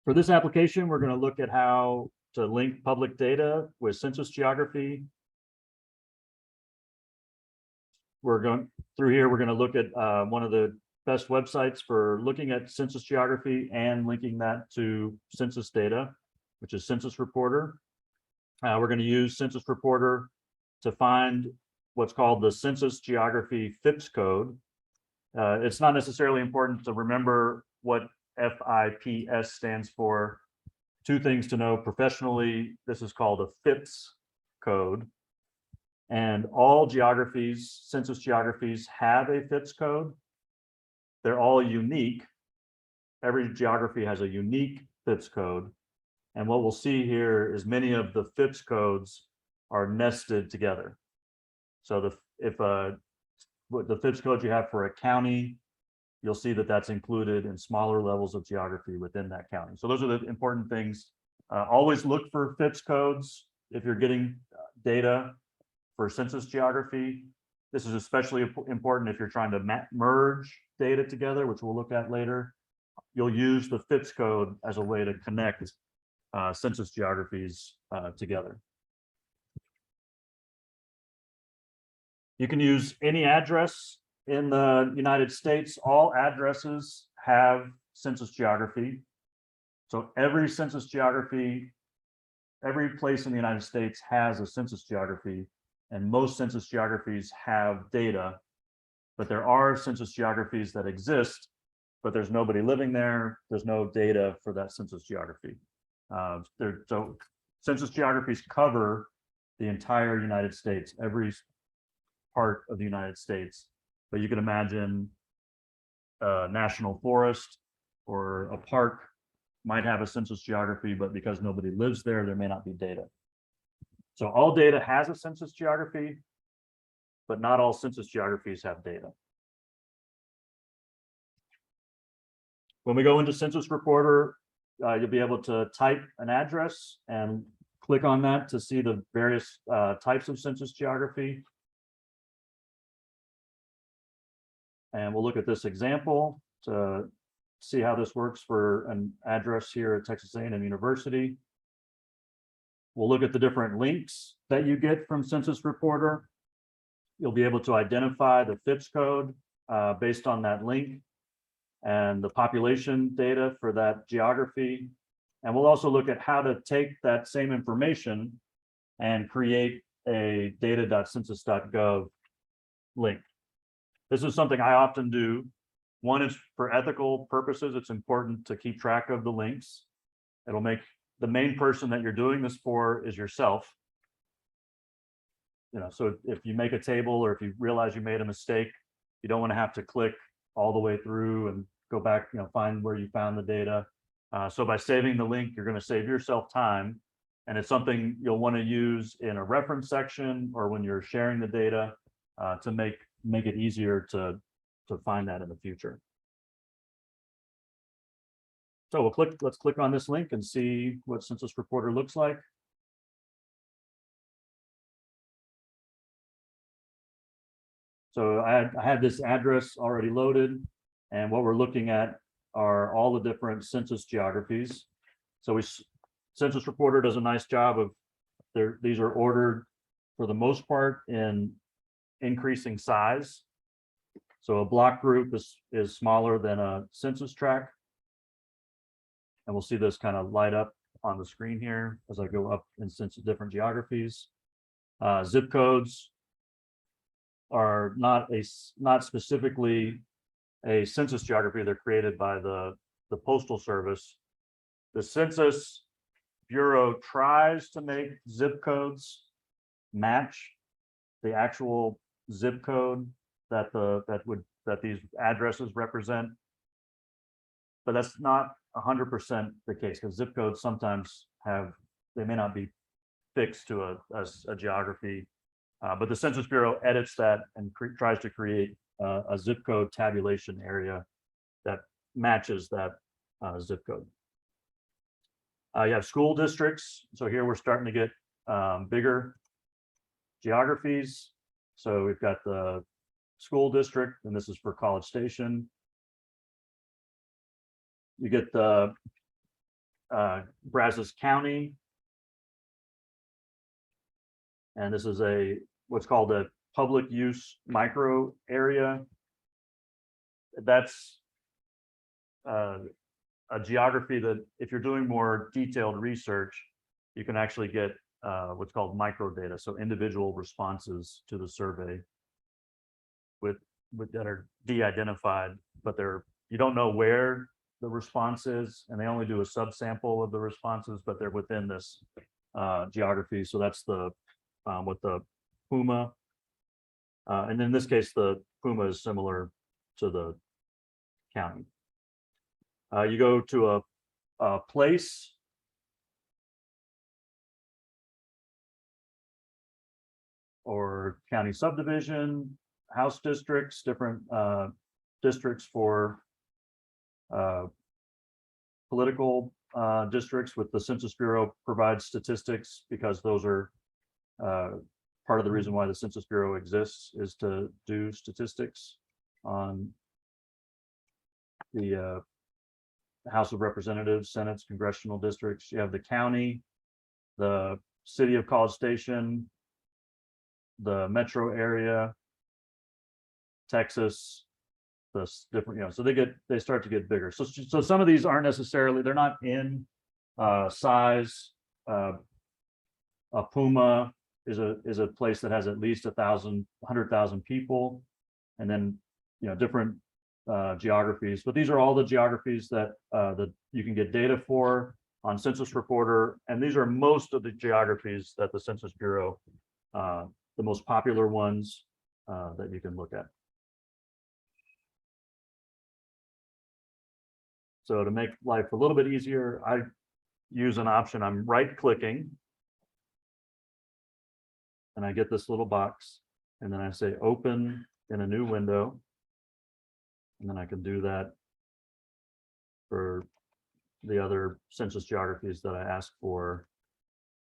For this application, we're going to look at how to link public data with census geography. We're going to look at one of the best websites for looking at census geography and linking that to census data, which is Census Reporter. We're going to use Census Reporter to find what's called the Census Geography FIPS code. It's not necessarily important to remember what FIPS stands for. Two things to know professionally: this is called a FIPS code, and all geographies, census geographies, have a FIPS code. They're all unique. Every geography has a unique FIPS code. And what we'll see here is many of the FIPS codes are nested together. So if the FIPS code you have for a county, you'll see that that's included in smaller levels of geography within that county. So those are the important things. Always look for FIPS codes if you're getting data for census geography. This is especially important if you're trying to merge data together, which we'll look at later. You'll use the FIPS code as a way to connect census geographies together. You can use any address in the United States. All addresses have census geography. So every census geography, every place in the United States has a census geography, and most census geographies have data, but there are census geographies that exist, but there's nobody living there. There's no data for that census geography. So census geographies cover the entire United States, every part of the United States. But you can imagine a national forest or a park might have a census geography, but because nobody lives there, there may not be data. So all data has a census geography, but not all census geographies have data. When we go into Census Reporter, you'll be able to type an address and click on that to see the various types of census geography. And we'll look at this example to see how this works for an address here at Texas A&M University. We'll look at the different links that you get from Census Reporter. You'll be able to identify the FIPS code based on that link and the population data for that geography. And we'll also look at how to take that same information and create a data.census.gov link. This is something I often do. One is for ethical purposes. It's important to keep track of the links. It'll make the main person that you're doing this for is yourself. So if you make a table or if you realize you made a mistake, you don't want to have to click all the way through and go back, find where you found the data. So by saving the link, you're going to save yourself time, and it's something you'll want to use in a reference section or when you're sharing the data to make it easier to find that in the future. So let's click on this link and see what Census Reporter looks like. So I had this address already loaded, and what we're looking at are all the different census geographies. So Census Reporter does a nice job of these are ordered for the most part in increasing size. So a block group is smaller than a census tract. And we'll see this kind of light up on the screen here as I go up in different geographies. Zip codes are not specifically a census geography. They're created by the Postal Service. The Census Bureau tries to make zip codes match the actual zip code that these addresses represent, but that's not 100% the case, because zip codes sometimes they may not be fixed to a geography, but the Census Bureau edits that and tries to create a zip code tabulation area that matches that zip code. You have school districts. So here we're starting to get bigger geographies. So we've got the school district, and this is for College Station. You get the Brazos County. And this is what's called a public use micro area. That's a geography that if you're doing more detailed research, you can actually get what's called micro data, so individual responses to the survey with that are de-identified, but you don't know where the response is, and they only do a subsample of the responses, but they're within this geography. So that's what the PUMA, and in this case, the PUMA is similar to the county. You go to a place. Or county subdivision, house districts, different districts for political districts, with the Census Bureau provides statistics, because those are part of the reason why the Census Bureau exists, is to do statistics on the House of Representatives, Senates, congressional districts. You have the county, the city of College Station, the metro area, Texas, the different, so they start to get bigger. So some of these aren't necessarily, they're not in size. A PUMA is a place that has at least 100,000 people, and then different geographies. But these are all the geographies that you can get data for on Census Reporter, and these are most of the geographies that the Census Bureau, the most popular ones that you can look at. So to make life a little bit easier, I use an option. I'm right-clicking, and I get this little box, and then I say open in a new window, and then I can do that for the other census geographies that I asked for.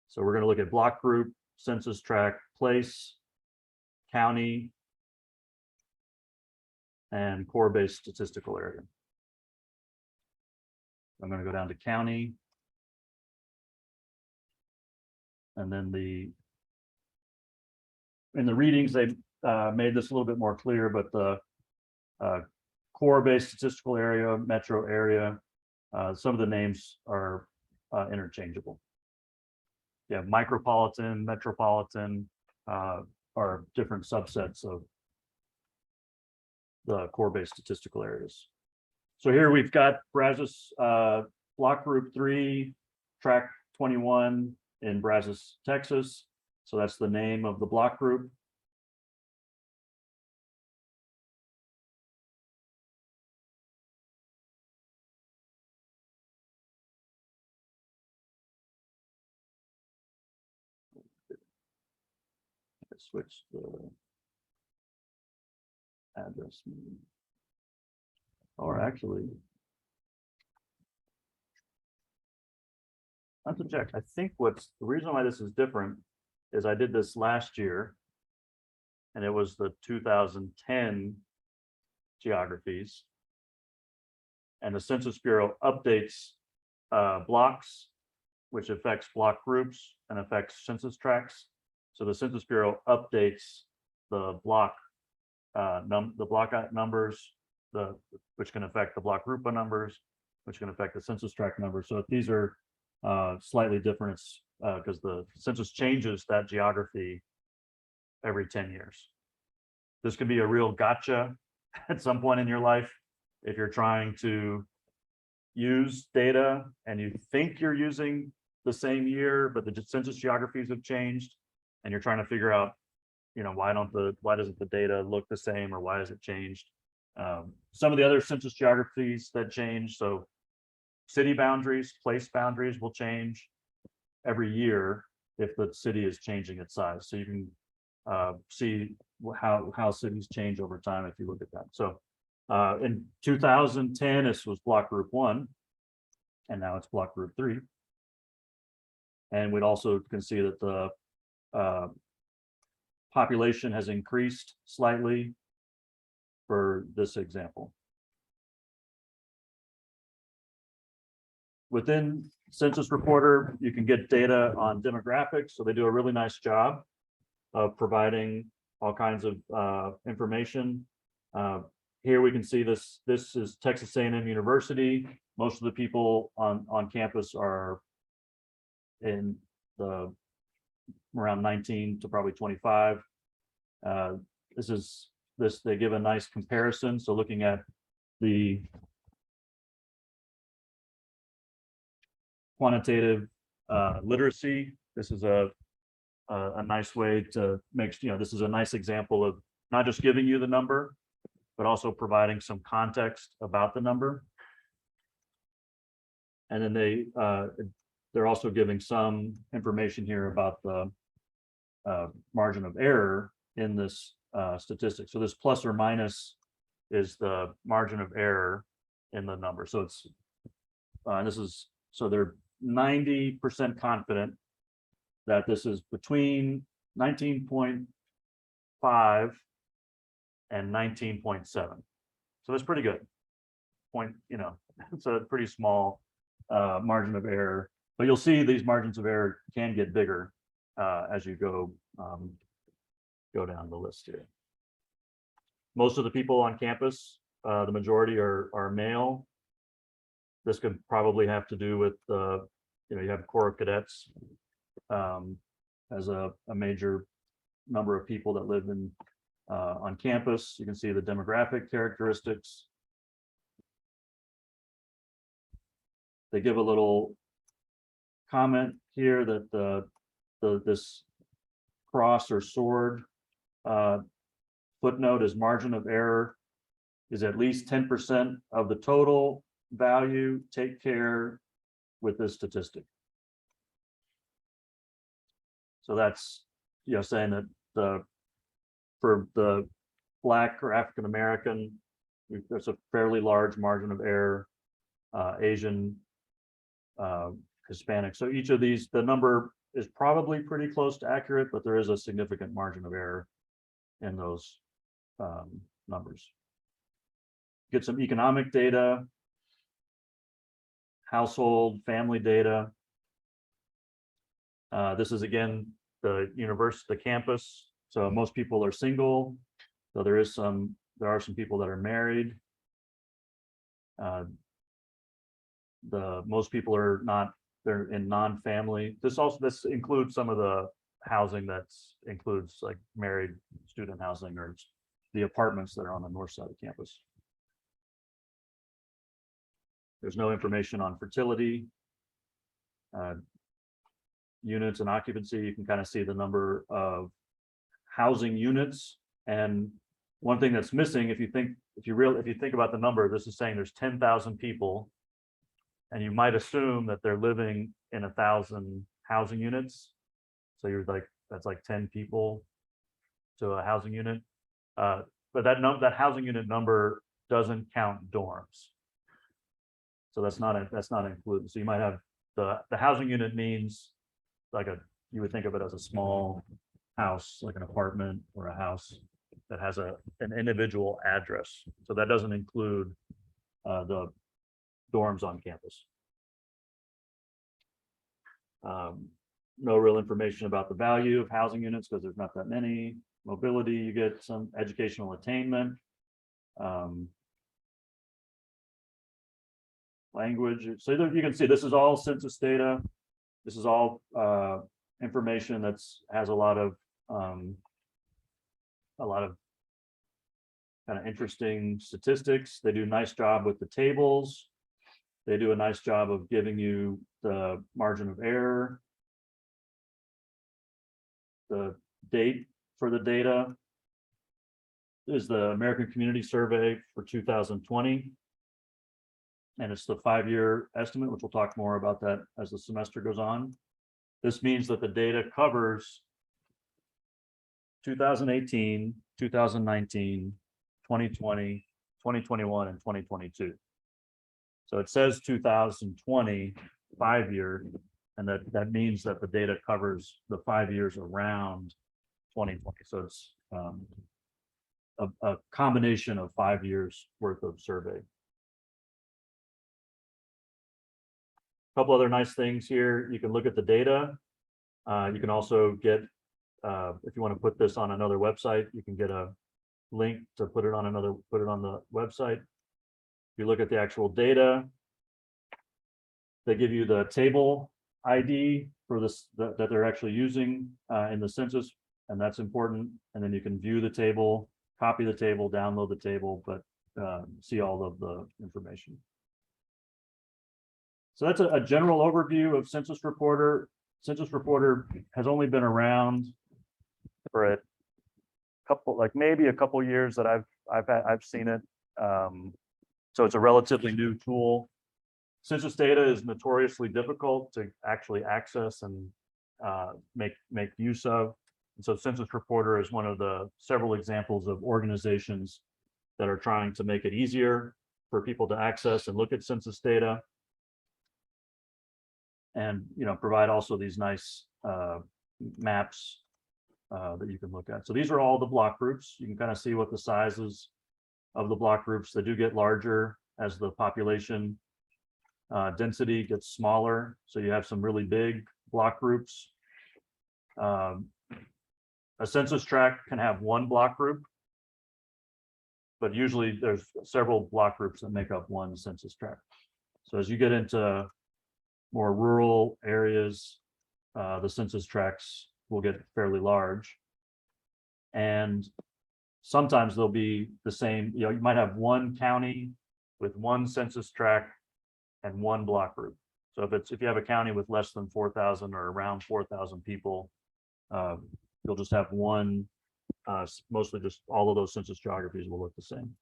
So we're going to look at block group, census tract, place, county, and core-based statistical area. I'm going to go down to county, and then in the readings, they made this a little bit more clear, but the core-based statistical area, metro area, some of the names are interchangeable. Yeah, micropolitan, metropolitan are different subsets of the core-based statistical areas. So here we've got Brazos block group 3, tract 21 in Brazos, Texas. So that's the name of the block group. Switch the address. Or actually, I have to check. I think the reason why this is different is I did this last year, and it was the 2010 geographies. And the Census Bureau updates blocks, which affects block groups and affects census tracts. So the Census Bureau updates the block numbers, which can affect the block group numbers, which can affect the census tract numbers. So if these are slightly different, because the census changes that geography every 10 years. This could be a real gotcha at some point in your life if you're trying to use data and you think you're using the same year, but the census geographies have changed, and you're trying to figure out, why doesn't the data look the same, or why has it changed? Some of the other census geographies that change, so city boundaries, place boundaries will change every year if the city is changing its size. So you can see how cities change over time if you look at that. So in 2010, this was block group 1, and now it's block group 3. And we'd also can see that the population has increased slightly for this example. Within Census Reporter, you can get data on demographics, so they do a really nice job of providing all kinds of information. Here we can see this. This is Texas A&M University. Most of the people on campus are in the around 19 to probably 25. They give a nice comparison. So looking at the quantitative literacy, this is a nice way to make, this is a nice example of not just giving you the number, but also providing some context about the number. And then they're also giving some information here about the margin of error in this statistic. So this plus or minus is the margin of error in the number. So it's so they're 90% confident that this is between 19.5 and 19.7. So that's pretty good. It's a pretty small margin of error, but you'll see these margins of error can get bigger as you go down the list here. Most of the people on campus, the majority are male. This could probably have to do with you have Corps of Cadets as a major number of people that live on campus. You can see the demographic characteristics. They give a little comment here that this cross or sword footnote is margin of error is at least 10% of the total value. Take care with this statistic. So that's saying that for the Black or African American, there's a fairly large margin of error. Asian, Hispanic. So each of these, the number is probably pretty close to accurate, but there is a significant margin of error in those numbers. Get some economic data, household, family data. This is again the university, the campus. So most people are single. So there are some people that are married. Most people are not. They're in non-family. This includes some of the housing includes like married student housing or the apartments that are on the north side of campus. There's no information on fertility, units and occupancy. You can kind of see the number of housing units. And one thing that's missing, if you think about the number, this is saying there's 10,000 people, and you might assume that they're living in 1,000 housing units. So you're like, that's like 10 people to a housing unit. But that housing unit number doesn't count dorms. So that's not included. So you might have the housing unit means like you would think of it as a small house, like an apartment or a house that has an individual address. So that doesn't include the dorms on campus. No real information about the value of housing units because there's not that many. Mobility, you get some educational attainment. Language. So you can see this is all census data. This is all information has a lot of kind of interesting statistics. They do a nice job with the tables. They do a nice job of giving you the margin of error, the date for the data is the American Community Survey for 2020. And it's the 5-year estimate, which we'll talk more about that as the semester goes on. This means that the data covers 2018, 2019, 2020, 2021, and 2022. So it says 2020 5-year, and that means that the data covers the 5 years around 2020. So it's a combination of 5 years worth of survey. couple other nice things here. You can look at the data. You can also get, if you want to put this on another website, you can get a link to put it on the website. If you look at the actual data, they give you the table ID for this that they're actually using in the census, and that's important. And then you can view the table, copy the table, download the table, but see all of the information. So that's a general overview of Census Reporter. Census Reporter has only been around for a couple, like maybe a couple years that I've seen it. So it's a relatively new tool. Census data is notoriously difficult to actually access and make use of. And so Census Reporter is one of the several examples of organizations that are trying to make it easier for people to access and look at census data. And provide also these nice maps that you can look at. So these are all the block groups. You can kind of see what the sizes of the block groups. They do get larger as the population density gets smaller. So you have some really big block groups. A census tract can have one block group, but usually there's several block groups that make up one census tract. So as you get into more rural areas, the census tracts will get fairly large. And sometimes they'll be the same, you might have one county with one census tract and one block group. So if you have a county with less than 4,000 or around 4,000 people, you'll just have one, mostly just all of those census geographies will look the same.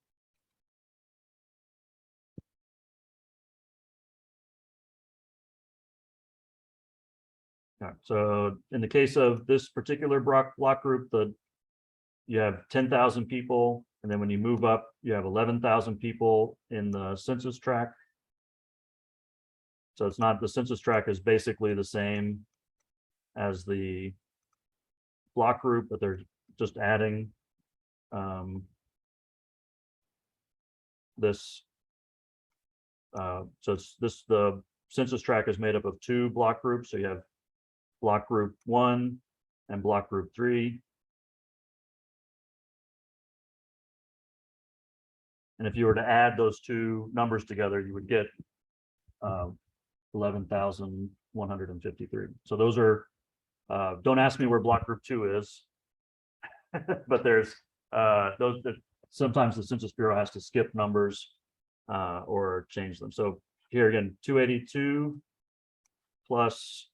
So in the case of this particular block group, you have 10,000 people, and then when you move up, you have 11,000 people in the census tract. So it's not, the census tract is basically the same as the block group, but they're just adding this. So the census tract is made up of two block groups. So you have block group 1 and block group 3. And if you were to add those two numbers together, you would get 11,153. So those are, don't ask me where block group 2 is, but there's those that sometimes the Census Bureau has to skip numbers or change them. So here again, 282 plus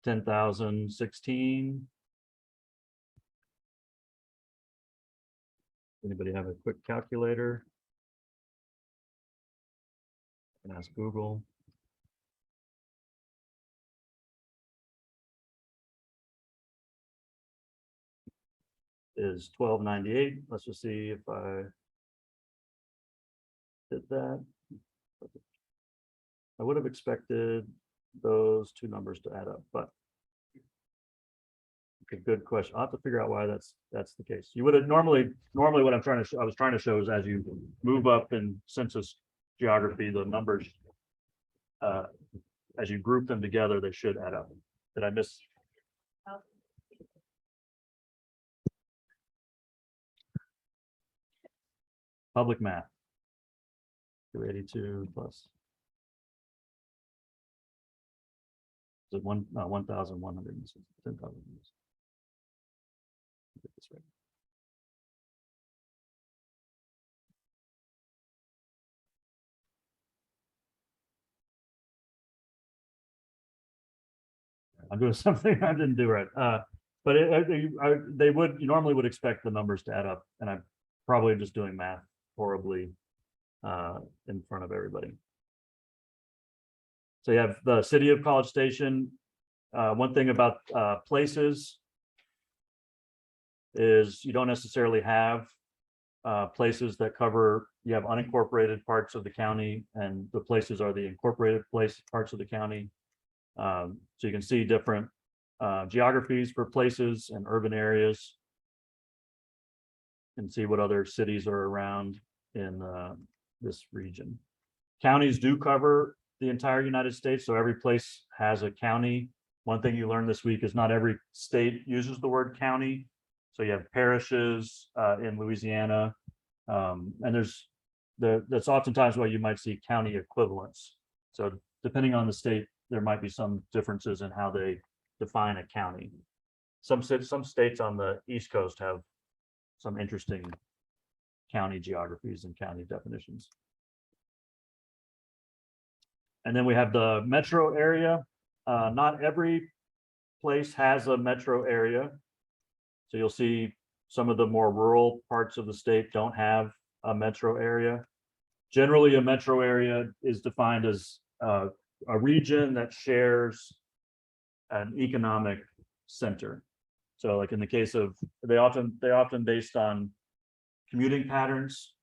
10,016. Anybody have a quick calculator? I can ask Google. Is 1298. Let's just see if I did that. I would have expected those two numbers to add up, but okay, good question. I'll have to figure out why that's the case. You would have normally what I was trying to show is as you move up in census geography, the numbers as you group them together, they should add up. Did I miss? Public math. 282 plus. Is it 1,100? 10,000. Get this right. I'm doing something I didn't do right. But they would, you normally would expect the numbers to add up, and I'm probably just doing math horribly in front of everybody. So you have the city of College Station. One thing about places is you don't necessarily have places that cover, you have unincorporated parts of the county, and the places are the incorporated parts of the county. So you can see different geographies for places and urban areas and see what other cities are around. in this region. Counties do cover the entire United States, so every place has a county. One thing you learned this week is not every state uses the word county. So you have parishes in Louisiana, and that's oftentimes why you might see county equivalents. So depending on the state, there might be some differences in how they define a county. Some states on the East Coast have some interesting county geographies and county definitions. And then we have the metro area. Not every place has a metro area. So you'll see some of the more rural parts of the state don't have a metro area. Generally, a metro area is defined as a region that shares an economic center. So like in the case of, they often based on commuting patterns.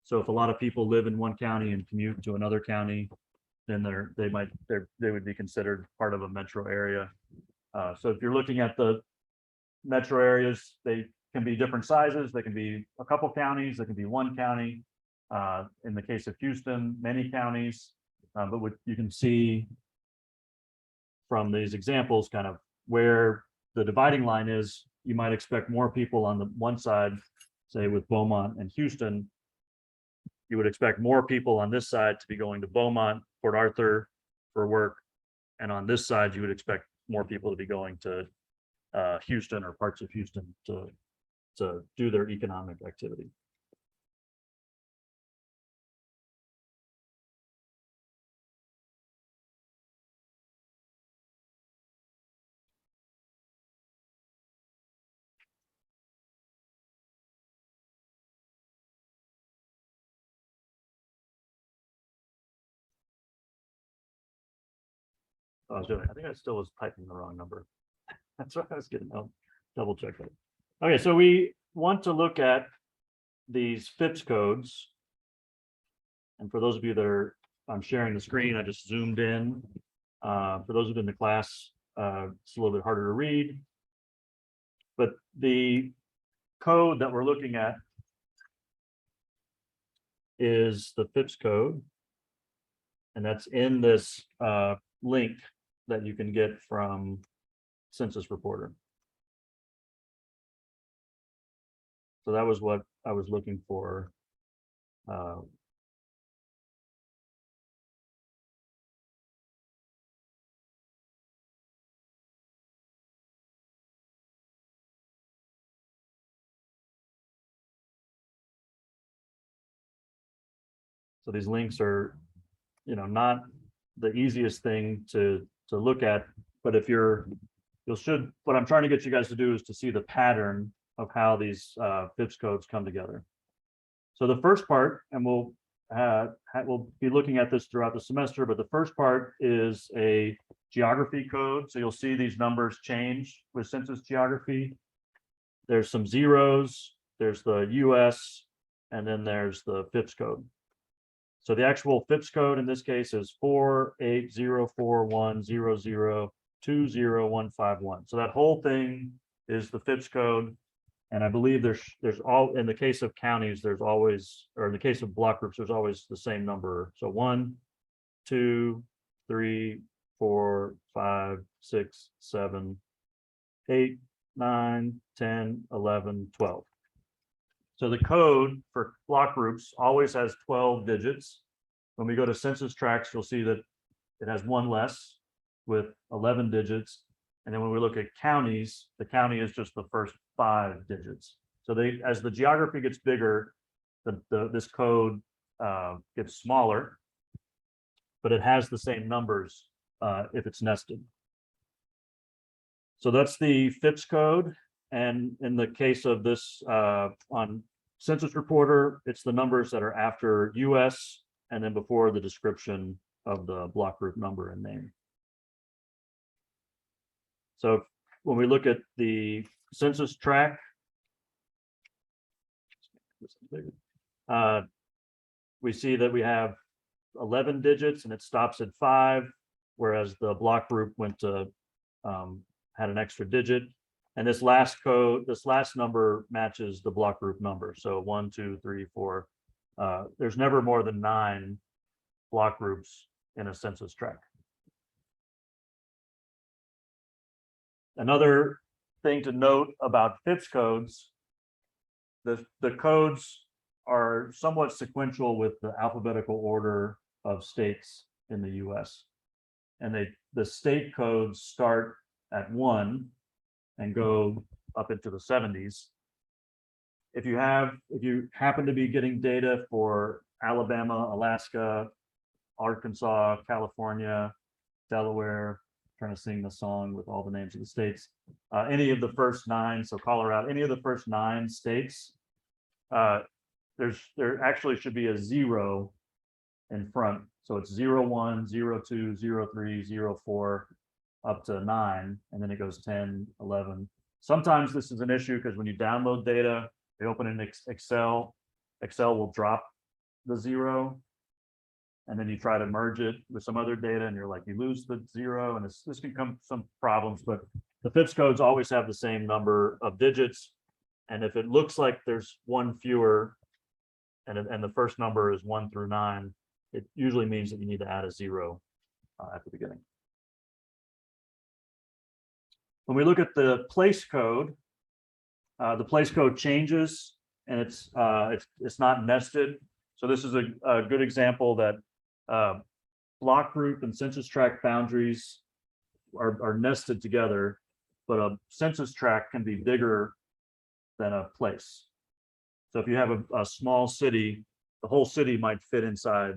So if a lot of people live in one county and commute to another county, then they would be considered part of a metro area. So if you're looking at the metro areas, they can be different sizes. They can be a couple counties, they can be one county. In the case of Houston, many counties, but what you can see from these examples kind of where the dividing line is. You might expect more people on the one side, say with Beaumont and Houston. You would expect more people on this side to be going to Beaumont, Port Arthur for work. And on this side, you would expect more people to be going to Houston or parts of Houston to do their economic activity. I think I still was typing the wrong number. That's what I was getting. I'll double check that. Okay, so we want to look at these FIPS codes. And for those of you that I'm sharing the screen, I just zoomed in. For those who've been in the class, it's a little bit harder to read. But the code that we're looking at is the FIPS code. And that's in this link that you can get from Census Reporter. So that was what I was looking for. So these links are, not the easiest thing to look at, but if what I'm trying to get you guys to do is to see the pattern of how these FIPS codes come together. So the first part, and we'll be looking at this throughout the semester, but the first part is a geography code. So you'll see these numbers change with Census Geography. There's some zeros, there's the US, and then there's the FIPS code. So the actual FIPS code in this case is 4804100202151. So that whole thing is the FIPS code. And I believe there's all, in the case of counties, there's always, or in the case of block groups, there's always the same number. So 1, 2, 3, 4, 5, 6, 7, 8, 9, 10, 11, 12. So the code for block groups always has 12 digits. When we go to census tracts, you'll see that it has one less with 11 digits. And then when we look at counties, the county is just the first 5 digits. So as the geography gets bigger, this code gets smaller, but it has the same numbers if it's nested. So that's the FIPS code. And in the case of this on Census Reporter, it's the numbers that are after US and then before the description of the block group number and name. So when we look at the census tract, we see that we have 11 digits and it stops at 5, whereas the block group went to had an extra digit. And this last number matches the block group number. So 1, 2, 3, 4, there's never more than 9 block groups in a census tract. Another thing to note about FIPS codes, the codes are somewhat sequential with the alphabetical order of states in the US. And the state codes start at 1 and go up into the 70s. If you happen to be getting data for Alabama, Alaska, Arkansas, California, Delaware, trying to sing the song with all the names of the states, any of the first 9, so Colorado, any of the first 9 states, there actually should be a 0 in front. So it's 0, 1, 0, 2, 0, 3, 0, 4, up to 9, and then it goes 10, 11. Sometimes this is an issue because when you download data, they open in Excel will drop the 0, and then you try to merge it with some other data, and you're like, you lose the 0, and this can come some problems. But the FIPS codes always have the same number of digits, and if it looks like there's 1 fewer, and the first number is 1 through 9, it usually means that you need to add a 0 at the beginning. When we look at the place code changes, and it's not nested. So this is a good example that block group and census tract boundaries are nested together, but a census tract can be bigger than a place. So if you have a small city, the whole city might fit inside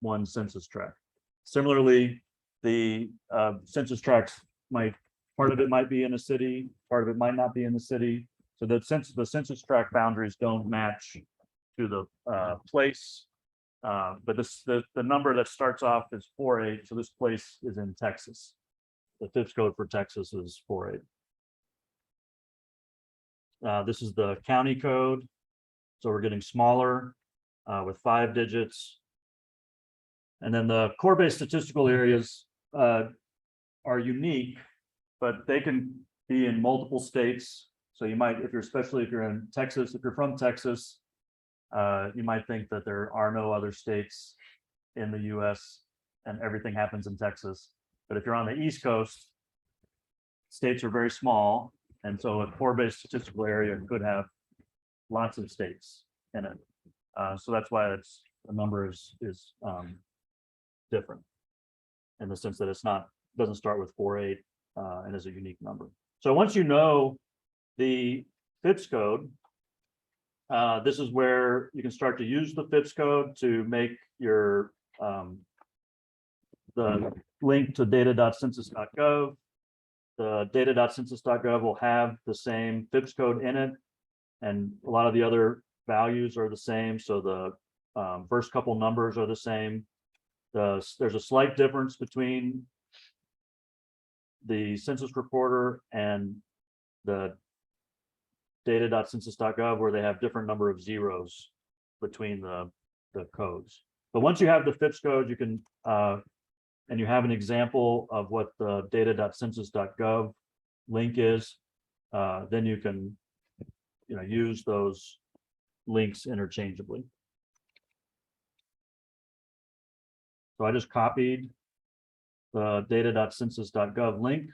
one census tract. Similarly, the census tracts part of it might be in a city, part of it might not be in the city. So the census tract boundaries don't match to the place. But the number that starts off is 48. So this place is in Texas. The FIPS code for Texas is 48. This is the county code. So we're getting smaller with 5 digits. And then the core-based statistical areas are unique, but they can be in multiple states. So you might, especially if you're in Texas, if you're from Texas, you might think that there are no other states in the US and everything happens in Texas. But if you're on the East Coast, states are very small. And so a core-based statistical area could have lots of states in it. So that's why the number is different in the sense that doesn't start with 48 and is a unique number. So once you know the FIPS code, this is where you can start to use the FIPS code to make your the link to data.census.gov. The data.census.gov will have the same FIPS code in it, and a lot of the other values are the same. So the first couple numbers are the same. There's a slight difference between the Census Reporter and the data.census.gov, where they have different number of zeros between the codes. But once you have the FIPS code, you can and you have an example of what the data.census.gov link is, then you can use those links interchangeably. So I just copied the data.census.gov link.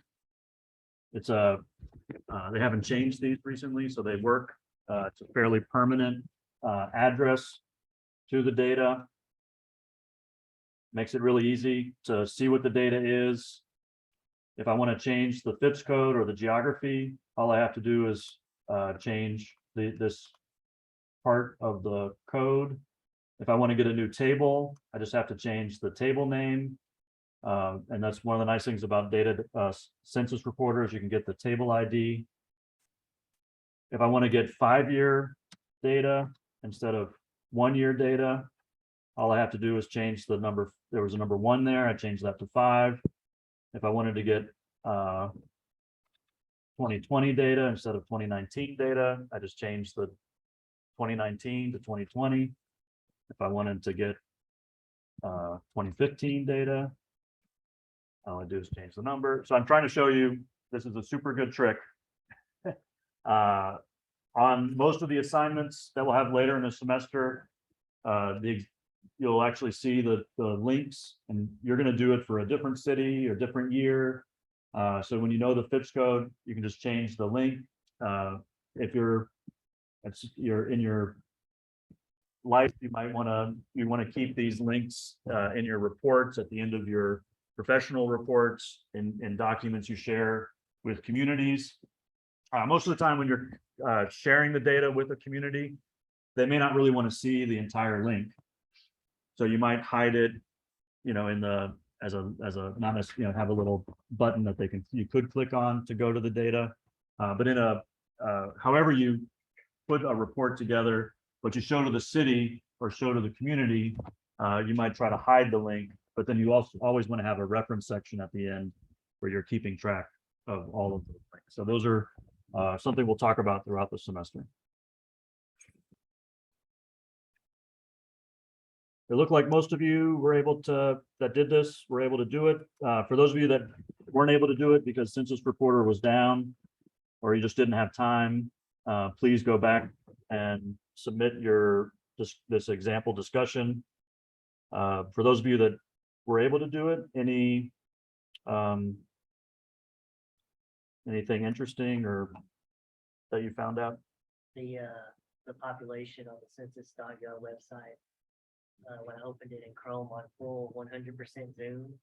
It's they haven't changed these recently, so they work. It's a fairly permanent address to the data. Makes it really easy to see what the data is. If I want to change the FIPS code or the geography, all I have to do is change this part of the code. If I want to get a new table, I just have to change the table name. And that's one of the nice things about Census Reporter is you can get the table ID. If I want to get 5-year data instead of 1-year data, all I have to do is change the number. There was a number 1 there. I changed that to 5. If I wanted to get 2020 data instead of 2019 data, I just changed the 2019 to 2020. If I wanted to get 2015 data, all I do is change the number. So I'm trying to show you, this is a super good trick. On most of the assignments that we'll have later in the semester, you'll actually see the links, and you're going to do it for a different city or different year. So when you know the FIPS code, you can just change the link. If you're in your life, you want to keep these links in your reports at the end of your professional reports and documents you share with communities. Most of the time when you're sharing the data with a community, they may not really want to see the entire link. So you might hide it, in the as a not as have a little button that you could click on to go to the data. But in however you put a report together, but you show to the city or show to the community, you might try to hide the link, but then you also always want to have a reference section at the end where you're keeping track of all of those links. So those are something we'll talk about throughout the semester. It looked like most of you were able to, that did this, were able to do it. For those of you that weren't able to do it because Census Reporter was down or you just didn't have time, please go back and submit this example discussion. For those of you that were able to do it, anything interesting or that you found out? The population on the census.gov website, when I opened it in Chrome on full 100% zoom,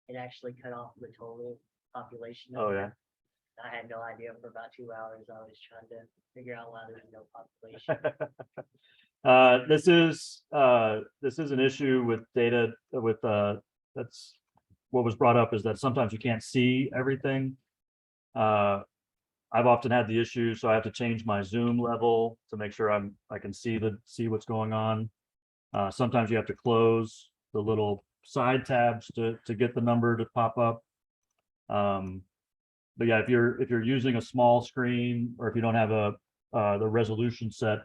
it actually cut off the total population. Oh yeah. I had no idea for about 2 hours. I was trying to figure out why there's no population. This is an issue with data that's what was brought up, is that sometimes you can't see everything. I've often had the issue, so I have to change my zoom level to make sure I can see what's going on. Sometimes you have to close the little side tabs to get the number to pop up. But yeah, if you're using a small screen, or if you don't have the resolution set,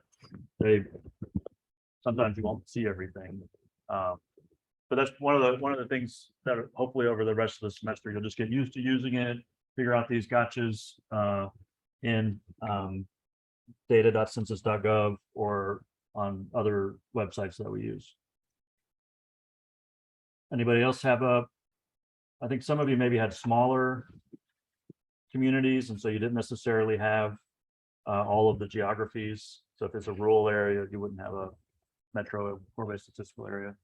sometimes you won't see everything. But that's one of the things that hopefully over the rest of the semester you'll just get used to using it, figure out these gotchas in data.census.gov or on other websites that we use. Anybody else have I think some of you maybe had smaller communities, and so you didn't necessarily have all of the geographies. So if it's a rural area, you wouldn't have a metro or statistical area.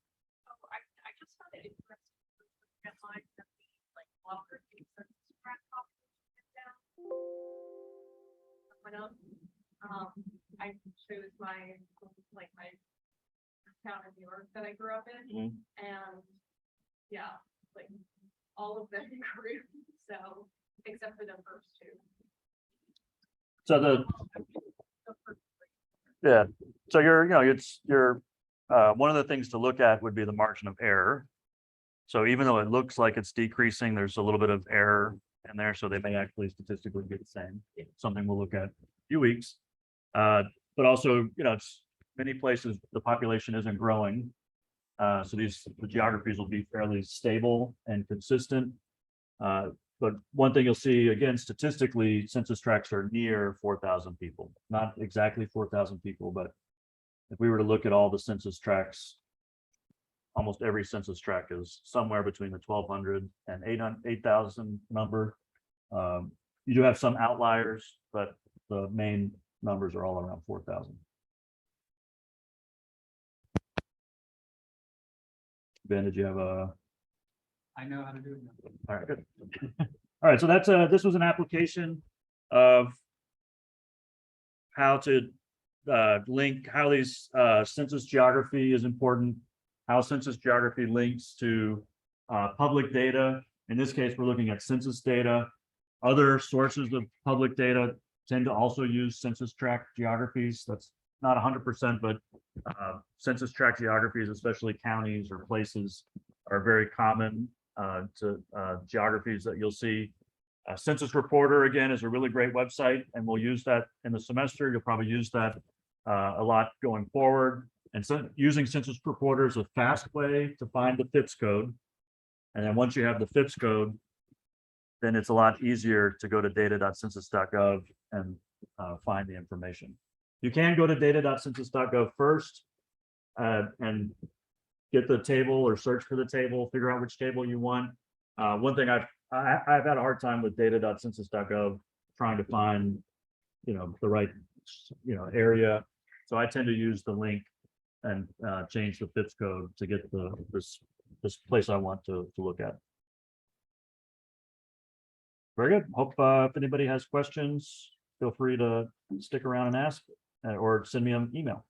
Oh, I just found it interesting that like longer census tract population down. Went up. I chose my town in New York that I grew up in, and yeah, like all of them grew. So except for the first two. So so you're one of the things to look at would be the margin of error. So even though it looks like it's decreasing, there's a little bit of error in there, so they may actually statistically be the same. Something we'll look at in a few weeks. But also, it's many places the population isn't growing. So the geographies will be fairly stable and consistent. But one thing you'll see, again, statistically, census tracts are near 4,000 people, not exactly 4,000 people, but if we were to look at all the census tracts, almost every census tract is somewhere between the 1,200 and 8,000 number. You do have some outliers, but the main numbers are all around 4,000. Ben, did you have I know how to do it now. all right, good. All right, so that's this was an application of how to link how these census geography is important, how census geography links to public data. In this case, we're looking at census data. Other sources of public data tend to also use census tract geographies. That's not 100%, but census tract geographies, especially counties or places, are very common to geographies that you'll see. Census Reporter, again, is a really great website, and we'll use that in the semester. You'll probably use that a lot going forward. And so using Census Reporter is a fast way to find the FIPS code. And then once you have the FIPS code, then it's a lot easier to go to data.census.gov and find the information. You can go to data.census.gov first, and get the table or search for the table, figure out which table you want. One thing I've had a hard time with data.census.gov trying to find, the right, area. So I tend to use the link and change the FIPS code to get this place I want to look at. Very good. Hope if anybody has questions, feel free to stick around and ask or send me an email.